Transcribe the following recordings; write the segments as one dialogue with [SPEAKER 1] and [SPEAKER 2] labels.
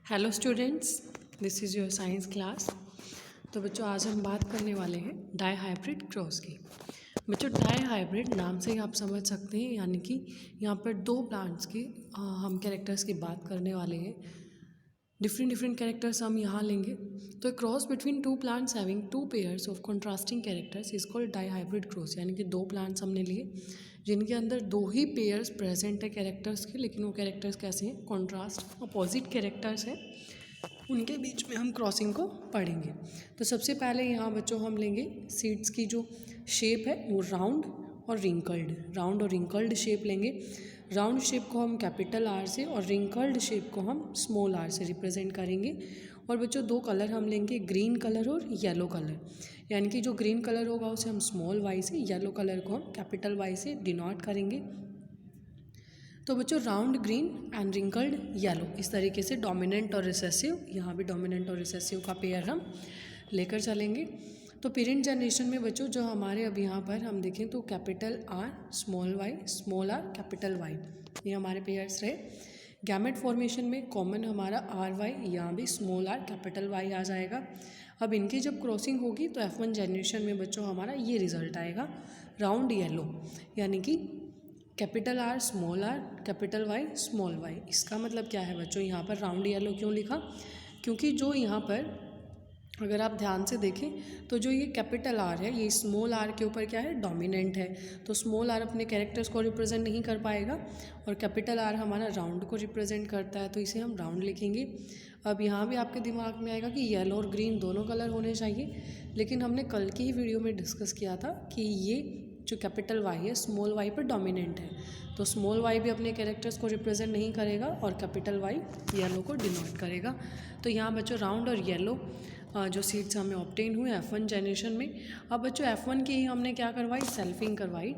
[SPEAKER 1] Hello students, this is your science class. तो बच्चों आज हम बात करने वाले हैं डाई हाइब्रिड क्रॉस की। बच्चों डाई हाइब्रिड नाम से ही आप समझ सकते हैं, यानी कि यहाँ पर दो प्लांट्स की हम कैरेक्टर्स की बात करने वाले हैं। डिफरेंट कैरेक्टर्स हम यहाँ लेंगे। तो cross between two plants having two pairs of contrasting characters is called dihybrid cross. यानी कि दो प्लांट्स हमने लिए जिनके अंदर दो ही पेयर्स प्रेजेंट है कैरेक्टर्स के, लेकिन वो कैरेक्टर्स कैसे हैं, कॉन्ट्रास्ट अपोजिट कैरेक्टर्स हैं, उनके बीच में हम क्रॉसिंग को पढ़ेंगे। तो सबसे पहले यहाँ बच्चों हम लेंगे सीड्स की जो शेप है वो राउंड और रिंकल्ड शेप लेंगे। राउंड शेप को हम कैपिटल आर से और रिंकल्ड शेप को हम स्मॉल आर से रिप्रेजेंट करेंगे। और बच्चों दो कलर हम लेंगे, ग्रीन कलर और येलो कलर। यानी कि जो ग्रीन कलर होगा उसे हम स्मॉल वाई से, येलो कलर को हम कैपिटल वाई से डिनोट करेंगे। तो बच्चों round green and wrinkled yellow, इस तरीके से डोमिनेंट और रिसेसिव, यहाँ भी डोमिनेंट और रिसेसिव का पेयर हम लेकर चलेंगे। तो पेरेंट जनरेशन में बच्चों जो हमारे अब यहाँ पर हम देखें तो capital R small R capital Y, ये हमारे पेयर्स रहे। गैमेट फॉर्मेशन में कॉमन हमारा आर वाई, यहाँ भी स्मॉल आर कैपिटल वाई आ जाएगा। अब इनकी जब क्रॉसिंग होगी तो F1 जनरेशन में बच्चों हमारा ये रिजल्ट आएगा, राउंड येलो, यानी कि capital R capital Y small Y. इसका मतलब क्या है बच्चों, यहाँ पर राउंड येलो क्यों लिखा, क्योंकि जो यहाँ पर अगर आप ध्यान से देखें तो जो ये कैपिटल आर है ये स्मॉल आर के ऊपर क्या है, डोमिनेंट है। तो स्मॉल आर अपने कैरेक्टर्स को रिप्रेजेंट नहीं कर पाएगा और कैपिटल आर हमारा राउंड को रिप्रेजेंट करता है, तो इसे हम राउंड लिखेंगे। अब यहाँ भी आपके दिमाग में आएगा कि येलो और ग्रीन दोनों कलर होने चाहिए, लेकिन हमने कल की ही वीडियो में डिस्कस किया था कि ये जो कैपिटल वाई है स्मॉल वाई पर डोमिनेंट है, तो स्मॉल वाई भी अपने कैरेक्टर्स को रिप्रेजेंट नहीं करेगा और कैपिटल वाई येलो को डिनोट करेगा। तो यहाँ बच्चों राउंड और येलो जो सीड्स हमें ऑब्टेन हुए F1 जनरेशन में। अब बच्चों F1 की ही हमने क्या करवाई, सेल्फिंग करवाई।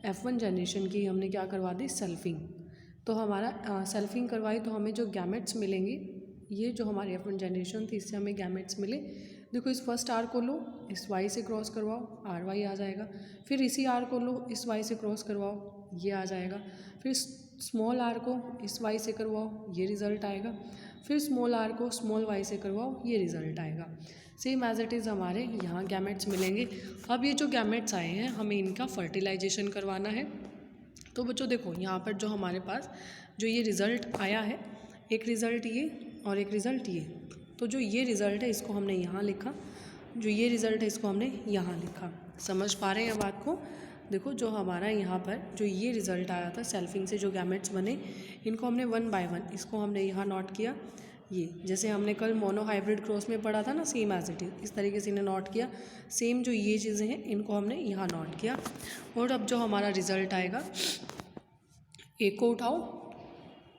[SPEAKER 1] F1 जनरेशन की हमने क्या करवा दी, सेल्फिंग। तो हमारा सेल्फिंग करवाई तो हमें जो गैमेट्स मिलेंगे, ये जो हमारी F1 जनरेशन थी इससे हमें गैमेट्स मिले। देखो इस फर्स्ट आर को लो, इस वाई से क्रॉस करवाओ, आर वाई आ जाएगा। फिर इसी आर को लो, इस वाई से क्रॉस करवाओ, ये आ जाएगा। फिर स्मॉल आर को इस वाई से करवाओ, ये रिज़ल्ट आएगा। फिर स्मॉल आर को स्मॉल वाई से करवाओ, ये रिज़ल्ट आएगा। सेम एज इट इज़ हमारे यहाँ गैमेट्स मिलेंगे। अब ये जो गैमेट्स आए हैं हमें इनका फर्टिलाइजेशन करवाना है। तो बच्चों देखो यहाँ पर जो हमारे पास जो ये रिज़ल्ट आया है, एक रिज़ल्ट ये और एक रिज़ल्ट ये। तो जो ये रिज़ल्ट है इसको हमने यहाँ लिखा, जो ये रिज़ल्ट है इसको हमने यहाँ लिखा। समझ पा रहे हैं बात को। देखो जो हमारा यहाँ पर जो ये रिज़ल्ट आया था सेल्फिंग से जो गैमेट्स बने, इनको हमने 1 बाय 1 इसको हमने यहाँ नोट किया। ये जैसे हमने कल मोनो हाइब्रिड क्रॉस में पढ़ा था ना, सेम एज इट इज़ इस तरीके से इन्हें नोट किया। सेम जो ये चीज़ें हैं इनको हमने यहाँ नोट किया। और अब जो हमारा रिज़ल्ट आएगा, एक को उठाओ,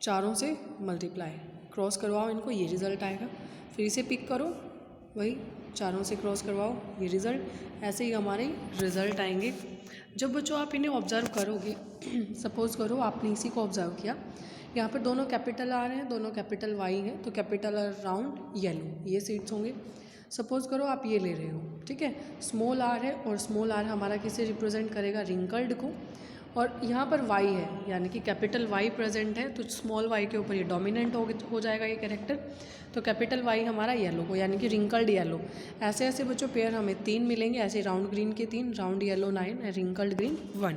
[SPEAKER 1] चारों से मल्टीप्लाई क्रॉस करवाओ इनको, ये रिज़ल्ट आएगा। फिर इसे पिक करो, वही चारों से क्रॉस करवाओ, ये रिज़ल्ट। ऐसे ही हमारे रिज़ल्ट आएंगे। जब बच्चों आप इन्हें ऑब्ज़र्व करोगे, सपोज़ करो आपने इसी को ऑब्ज़र्व किया, यहाँ पर दोनों कैपिटल आर हैं, दोनों कैपिटल वाई हैं, तो कैपिटल आर राउंड येलो ये सीड्स होंगे। सपोज़ करो आप ये ले रहे हो, ठीक है, स्मॉल आर है और स्मॉल आर हमारा किसे रिप्रेजेंट करेगा, रिंकल्ड को। और यहाँ पर वाई है, यानी कि कैपिटल वाई प्रेजेंट है, तो स्मॉल वाई के ऊपर ये डोमिनेंट हो जाएगा ये कैरेक्टर। तो कैपिटल वाई हमारा येलो को, यानी कि रिंकल्ड येलो। ऐसे ऐसे बच्चों पेयर हमें 3 मिलेंगे, ऐसे राउंड ग्रीन के 3, राउंड येलो 9, रिंकल्ड ग्रीन 1।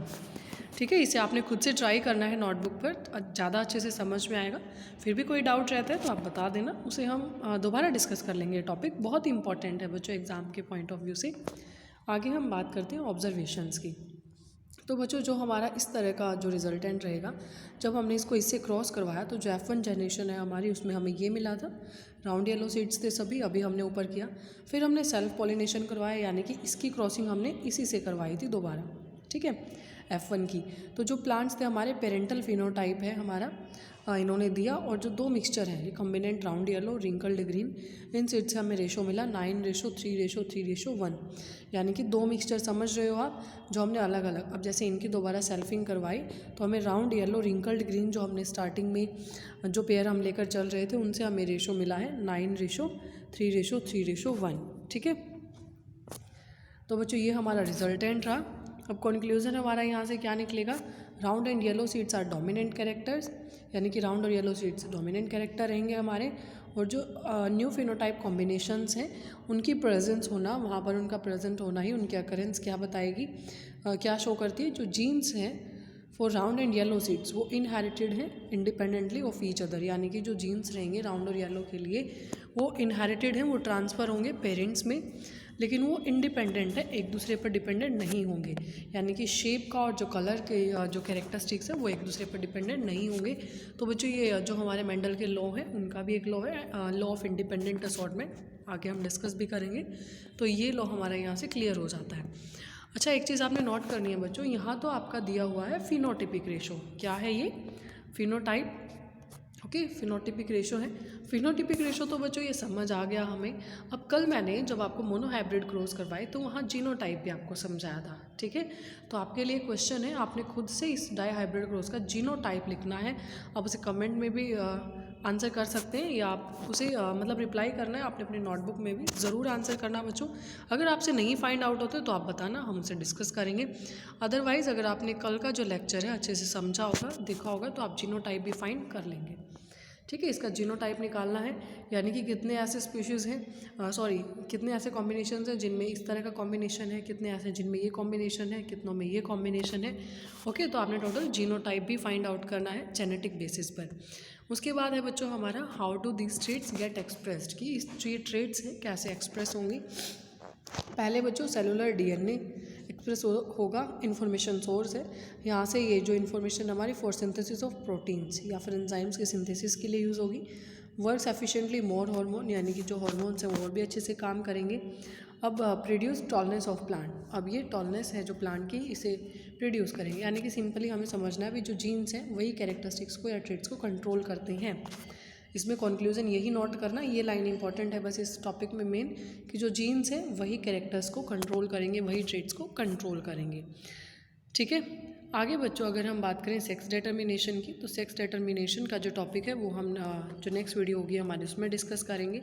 [SPEAKER 1] ठीक है, इसे आपने खुद से ट्राई करना है नोटबुक पर, ज़्यादा अच्छे से समझ में आएगा। फिर भी कोई डाउट रहता है तो आप बता देना, उसे हम दोबारा डिस्कस कर लेंगे। टॉपिक बहुत इंपॉर्टेंट है बच्चों एग्ज़ाम के पॉइंट ऑफ व्यू से। आगे हम बात करते हैं ऑब्जर्वेशंस की। तो बच्चों जो हमारा इस तरह का जो रिजल्टेंट रहेगा, जब हमने इसको इससे क्रॉस करवाया तो जो F1 जनरेशन है हमारी उसमें हमें ये मिला था, राउंड येलो सीड्स थे सभी, अभी हमने ऊपर किया। फिर हमने सेल्फ पॉलिनेशन करवाया, यानी कि इसकी क्रॉसिंग हमने इसी से करवाई थी दोबारा, ठीक है, F1 की। तो जो प्लांट्स थे हमारे पेरेंटल फिनोटाइप है हमारा, इन्होंने दिया। और जो दो मिक्सचर हैं recombinant round yellow wrinkled green, इन सीड्स से हमें रेशो मिला 9:3:3:1, यानी कि दो मिक्सचर समझ रहे हो आप, जो हमने अलग अलग। अब जैसे इनकी दोबारा सेल्फिंग करवाई तो हमें राउंड येलो रिंकल्ड ग्रीन जो हमने स्टार्टिंग में जो पेयर हम लेकर चल रहे थे उनसे हमें रेशो मिला है 9:3:3:1, ठीक है। तो बच्चों ये हमारा रिजल्टेंट रहा। अब कंक्लूजन हमारा यहाँ से क्या निकलेगा, round and yellow seeds are dominant characters, यानी कि राउंड और येलो सीड्स डोमिनेंट कैरेक्टर रहेंगे हमारे। और जो न्यू फिनोटाइप कॉम्बिनेशंस हैं उनकी प्रेजेंस होना, वहाँ पर उनका प्रेजेंट होना ही उनकी अकरेंस क्या बताएगी, क्या शो करती है। जो जीन्स हैं for round and yellow seeds वो इनहेरिटेड हैं इंडिपेंडेंटली ऑफ ईच अदर, यानी कि जो जीन्स रहेंगे राउंड और येलो के लिए वो इनहेरिटेड हैं, वो ट्रांसफ़र होंगे पेरेंट्स में, लेकिन वो इंडिपेंडेंट है, एक दूसरे पर डिपेंडेंट नहीं होंगे। यानी कि शेप का और जो कलर के जो कैरेक्टरिस्टिक्स है वो एक दूसरे पर डिपेंडेंट नहीं होंगे। तो बच्चों ये जो हमारे मेंडल के लॉ है उनका भी एक लॉ है, लॉ ऑफ इंडिपेंडेंट असॉर्टमेंट, आगे हम डिस्कस भी करेंगे। तो ये लॉ हमारा यहाँ से क्लियर हो जाता है। अच्छा, एक चीज़ आपने नोट करनी है बच्चों, यहाँ तो आपका दिया हुआ है फिनोटिपिक रेशो। क्या है ये? फिनोटाइप, ओके, फिनोटिपिक रेशो है। फिनोटिपिक रेशो तो बच्चों ये समझ आ गया हमें। अब कल मैंने जब आपको मोनोहाइब्रिड क्रॉस करवाए तो वहाँ जीनोटाइप भी आपको समझाया था, ठीक है। तो आपके लिए क्वेश्चन है, आपने खुद से इस डाईहाइब्रिड क्रॉस का जीनोटाइप लिखना है। आप उसे कमेंट में भी आंसर कर सकते हैं, या आप उसे मतलब रिप्लाई करना है आपने अपनी नोटबुक में भी ज़रूर आंसर करना बच्चों। अगर आपसे नहीं फाइंड आउट होते तो आप बताना, हम उसे डिस्कस करेंगे। अदरवाइज़ अगर आपने कल का जो लेक्चर है अच्छे से समझा होगा, देखा होगा, तो आप जीनोटाइप भी फाइंड कर लेंगे, ठीक है। इसका जीनोटाइप निकालना है, यानी कि कितने ऐसे स्पीशीज़ हैं, कितने ऐसे कॉम्बिनेशंस हैं जिनमें इस तरह का कॉम्बिनेशन है, कितने ऐसे जिनमें ये कॉम्बिनेशन है, कितनों में ये कॉम्बिनेशन है, ओके। तो आपने टोटल जीनोटाइप भी फाइंड आउट करना है जेनेटिक बेसिस पर। उसके बाद है बच्चों हमारा how do these traits get expressed, कि इस जो ये ट्रेट्स हैं कैसे एक्सप्रेस होंगी। पहले बच्चों सेलुलर डीएनए एक्सप्रेस होगा, इन्फॉर्मेशन सोर्स है। यहाँ से ये जो इन्फॉर्मेशन हमारी फॉर सिंथेसिस ऑफ प्रोटीन्स या फिर एंजाइम्स के सिंथेसिस के लिए यूज़ होगी। वर्क्स एफिशिएंटली मोर हार्मोन, यानी कि जो हार्मोन्स हैं वो और भी अच्छे से काम करेंगे। अब प्रोड्यूस टॉलनेस ऑफ प्लांट, अब ये टॉलनेस है जो प्लांट की, इसे प्रोड्यूस करेंगे। यानी कि सिंपली हमें समझना है भी जो जीन्स हैं वही कैरेक्टरिस्टिक्स को या ट्रेट्स को कंट्रोल करते हैं। इसमें कंक्लूजन यही नोट करना, ये लाइन इंपॉर्टेंट है बस इस टॉपिक में मेन, कि जो जीन्स हैं वही कैरेक्टर्स को कंट्रोल करेंगे, वही ट्रेट्स को कंट्रोल करेंगे, ठीक है। आगे बच्चों अगर हम बात करें सेक्स डिटर्मिनेशन की, तो सेक्स डिटर्मिनेशन का जो टॉपिक है वो हम जो नेक्स्ट वीडियो होगी हमारे उसमें डिस्कस करेंगे,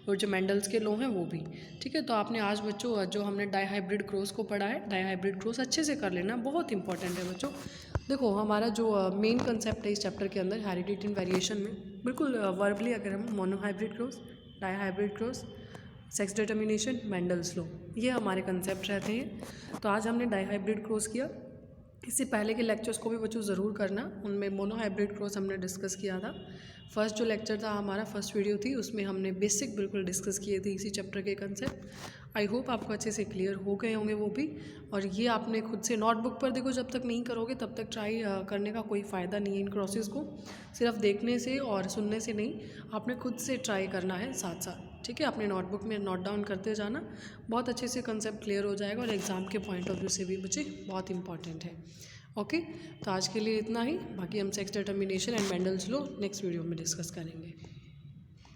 [SPEAKER 1] और जो मेंडल्स के लॉ हैं वो भी, ठीक है। तो आपने आज बच्चों जो हमने डाईहाइब्रिड क्रॉस को पढ़ा है, डाईहाइब्रिड क्रॉस अच्छे से कर लेना, बहुत इंपॉर्टेंट है बच्चों। देखो हमारा जो मेन कंसेप्ट है इस चैप्टर के अंदर हेरिडिटी एंड वेरिएशन में, बिल्कुल वर्बली अगर हम monohybrid cross, dihybrid cross, sex determination, Mendel's law, ये हमारे कंसेप्ट रहते हैं। तो आज हमने डाईहाइब्रिड क्रॉस किया, इससे पहले के लेक्चर्स को भी बच्चों ज़रूर करना, उनमें मोनोहाइब्रिड क्रॉस हमने डिस्कस किया था। फर्स्ट जो लेक्चर था हमारा, फर्स्ट वीडियो थी, उसमें हमने बेसिक बिल्कुल डिस्कस किए थे इसी चैप्टर के कंसेप्ट। आई होप आपको अच्छे से क्लियर हो गए होंगे वो भी। और ये आपने खुद से नोटबुक पर देखो, जब तक नहीं करोगे तब तक ट्राई करने का कोई फ़ायदा नहीं है इन क्रॉसेस को, सिर्फ देखने से और सुनने से नहीं, आपने खुद से ट्राई करना है साथ साथ, ठीक है। अपने नोटबुक में नोट डाउन करते जाना, बहुत अच्छे से कंसेप्ट क्लियर हो जाएगा, और एग्ज़ाम के पॉइंट ऑफ व्यू से भी बच्चे बहुत इंपॉर्टेंट है, ओके। तो आज के लिए इतना ही, बाकी हम sex determination and Mendel's law next video में डिस्कस करेंगे।